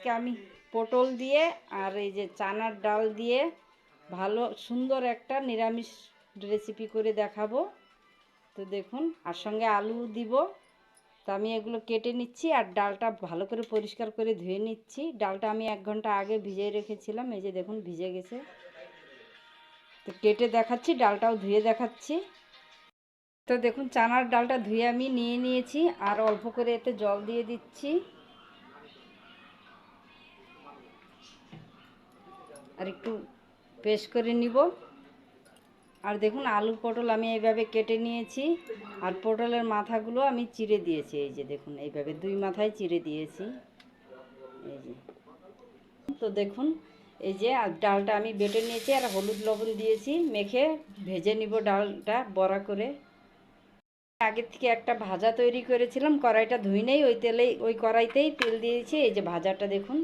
আজকে আমি পটল দিয়ে আর এই যে চানার ডাল দিয়ে ভালো সুন্দর একটা নিরামিষ রেসিপি করে দেখাবো। তো দেখুন, আর সঙ্গে আলু দিব। তো আমি এগুলো কেটে নিচ্ছি আর ডালটা ভালো করে পরিষ্কার করে ধুয়ে নিচ্ছি। ডালটা আমি 1 ঘন্টা আগে ভিজিয়ে রেখেছিলাম, এই যে দেখুন ভিজে গেছে। তো কেটে দেখাচ্ছি, ডালটাও ধুয়ে দেখাচ্ছি। তো দেখুন চানার ডালটা ধুয়ে আমি নিয়ে নিয়েছি আর অল্প করে এতে জল দিয়ে দিচ্ছি আর একটু পেস্ট করে নিব। আর দেখুন আলু পটল আমি এইভাবে কেটে নিয়েছি আর পটলের মাথাগুলো আমি চিড়ে দিয়েছি, এই যে দেখুন এইভাবে 2 মাথায় চিড়ে দিয়েছি, এই যে। তো দেখুন এই যে ডালটা আমি বেটে নিয়েছি আর হলুদ লবণ দিয়েছি, মেখে ভেজে নিব ডালটা বড়া করে। আগে থেকে একটা ভাজা তৈরি করেছিলাম, কড়াইটা ধুই নেই, ওই তেলেই ওই কড়াইতেই তেল দিয়েছি। এই যে ভাজাটা দেখুন,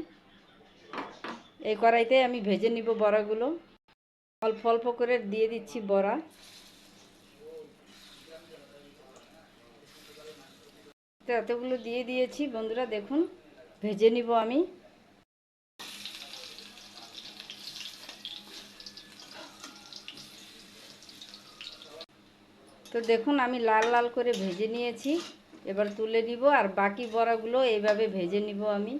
এই কড়াইতেই আমি ভেজে নিব বড়াগুলো। অল্প অল্প করে দিয়ে দিচ্ছি বড়া। তো এতগুলো দিয়ে দিয়েছি বন্ধুরা, দেখুন ভেজে নিব আমি। তো দেখুন আমি লাল লাল করে ভেজে নিয়েছি, এবার তুলে নিব আর বাকি বড়াগুলো এইভাবে ভেজে নিব আমি।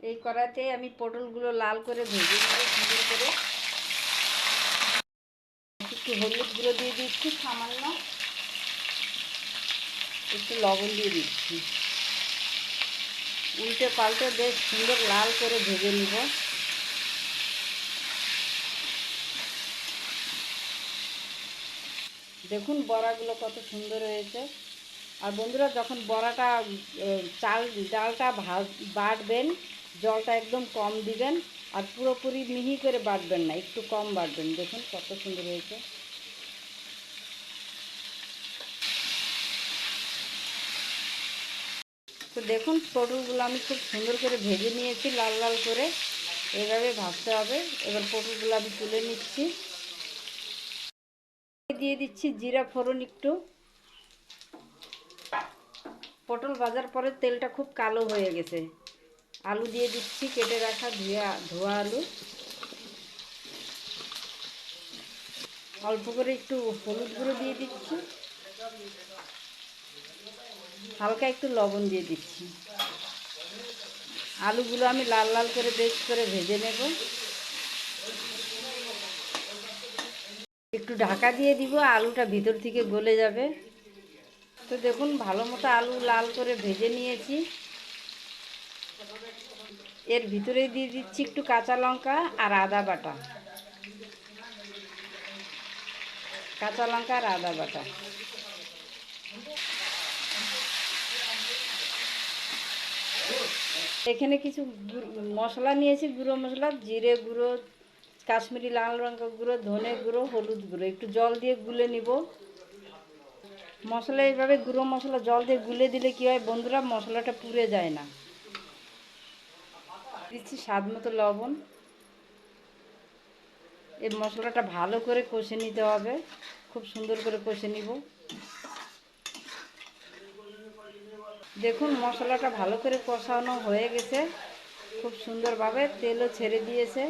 এই কড়াইতে আমি পটলগুলো লাল করে ভেজে নিব সুন্দর করে। একটু হলুদ গুঁড়ো দিয়ে দিচ্ছি সামান্য, একটু লবণ দিয়ে দিচ্ছি, উল্টে পাল্টে বেশ সুন্দর লাল করে ভেজে নিব। দেখুন বড়াগুলো কত সুন্দর হয়েছে। আর বন্ধুরা যখন বড়াটা ডালটা বাটবেন, জলটা একদম কম দিবেন আর পুরোপুরি মিহি করে বাটবেন না, একটু কম বাটবেন। দেখুন কত সুন্দর হয়েছে। তো দেখুন পটলগুলো আমি খুব সুন্দর করে ভেজে নিয়েছি লাল লাল করে, এভাবে ভাজতে হবে। এবার পটলগুলো আমি তুলে নিচ্ছি, দিয়ে দিচ্ছি জিরা ফোড়ন একটু। পটল ভাজার পরে তেলটা খুব কালো হয়ে গেছে, আলু দিয়ে দিচ্ছি, কেটে রাখা ধোয়া আলু। অল্প করে একটু হলুদ গুঁড়ো দিয়ে দিচ্ছি, হালকা একটু লবণ দিয়ে দিচ্ছি। আলুগুলো আমি লাল লাল করে বেশ করে ভেজে নেব। একটু ঢাকা দিয়ে দিব, আলুটা ভিতর থেকে গলে যাবে। তো দেখুন ভালো মতো আলু লাল করে ভেজে নিয়েছি। এর ভিতরে দিয়ে দিচ্ছি একটু কাঁচা লঙ্কা আর আদা বাটা, কাঁচা লঙ্কা আর আদা বাটা। এখানে কিছু মশলা নিয়েছি, গুঁড়ো মশলা, জিরে গুঁড়ো, কাশ্মীরি লাল লঙ্কা গুঁড়ো, ধনে গুঁড়ো, হলুদ গুঁড়ো। একটু জল দিয়ে গুলে নিব মশলা। এইভাবে গুঁড়ো মশলা জল দিয়ে গুলে দিলে কী হয় বন্ধুরা, মশলাটা পুড়ে যায় না। দিচ্ছি স্বাদ মতো লবণ। এই মশলাটা ভালো করে কষে নিতে হবে, খুব সুন্দর করে কষে নিব। দেখুন মশলাটা ভালো করে কষানো হয়ে গেছে, খুব সুন্দরভাবে তেলও ছেড়ে দিয়েছে।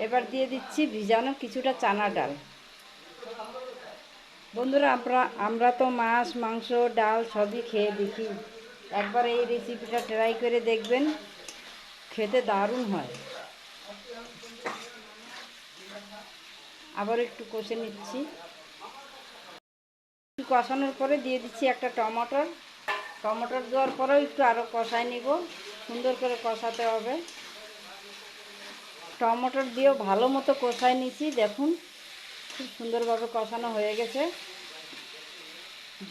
এবার দিয়ে দিচ্ছি ভিজানো কিছুটা চানা ডাল। বন্ধুরা আমরা তো মাছ মাংস ডাল সবই খেয়ে দেখি, একবার এই রেসিপিটা ট্রাই করে দেখবেন, খেতে দারুণ হয়। আবার একটু কষে নিচ্ছি। কষানোর পরে দিয়ে দিচ্ছি একটা টমেটো। টমেটো দেওয়ার পরেও একটু আরও কষাই নিব, সুন্দর করে কষাতে হবে। টমেটো দিয়েও ভালো মতো কষাই নিচ্ছি, দেখুন খুব সুন্দরভাবে কষানো হয়ে গেছে।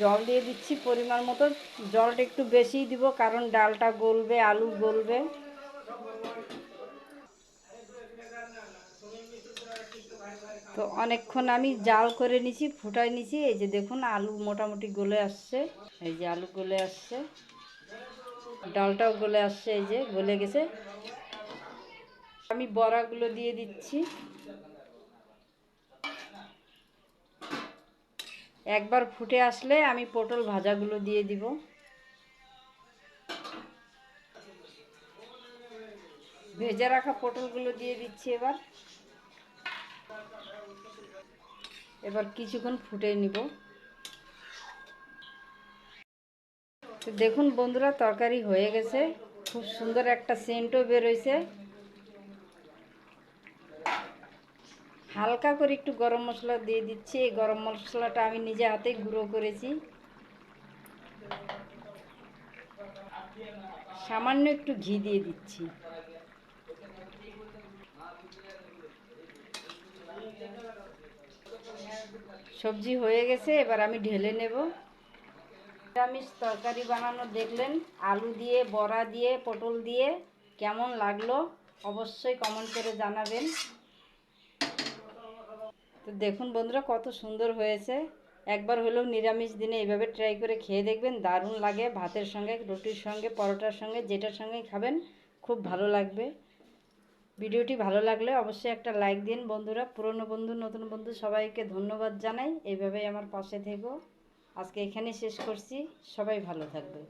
জল দিয়ে দিচ্ছি পরিমাণ মতো, জলটা একটু বেশিই দিব কারণ ডালটা গলবে, আলু গলবে। তো অনেকক্ষণ আমি জাল করে নিছি, ফুটাই নিছি। এই যে দেখুন আলু মোটামুটি গলে আসছে, এই যে আলু গলে আসছে, ডালটাও গলে আসছে, এই যে গলে গেছে। আমি বড়াগুলো দিয়ে দিচ্ছি। একবার ফুটে আসলে আমি পটল ভাজাগুলো দিয়ে দিব। ভেজে রাখা পটলগুলো দিয়ে দিচ্ছি। এবার কিছুক্ষণ ফুটিয়ে নিব। তো দেখুন বন্ধুরা, তরকারি হয়ে গেছে, খুব সুন্দর একটা সেন্টও বেরোইছে। হালকা করে একটু গরম মশলা দিয়ে দিচ্ছি। এই গরম মশলাটা আমি নিজে হাতে গুঁড়ো করেছি। সামান্য একটু ঘি দিয়ে দিচ্ছি। সবজি হয়ে গেছে, এবার আমি ঢেলে নেব। নিরামিষ তরকারি বানানো দেখলেন, আলু দিয়ে, বড়া দিয়ে, পটল দিয়ে। কেমন লাগলো অবশ্যই কমেন্ট করে জানাবেন। তো দেখুন বন্ধুরা, কত সুন্দর হয়েছে। একবার হলেও নিরামিষ দিনে এইভাবে ট্রাই করে খেয়ে দেখবেন, দারুণ লাগে। ভাতের সঙ্গে, রুটির সঙ্গে, পরোটার সঙ্গে, যেটার সঙ্গেই খাবেন খুব ভালো লাগবে। ভিডিওটি ভালো লাগলে অবশ্যই একটা লাইক দিন বন্ধুরা। পুরনো বন্ধু, নতুন বন্ধু সবাইকে ধন্যবাদ জানাই। এইভাবেই আমার পাশে থেকো। আজকে এখানেই শেষ করছি। সবাই ভালো থাকবে।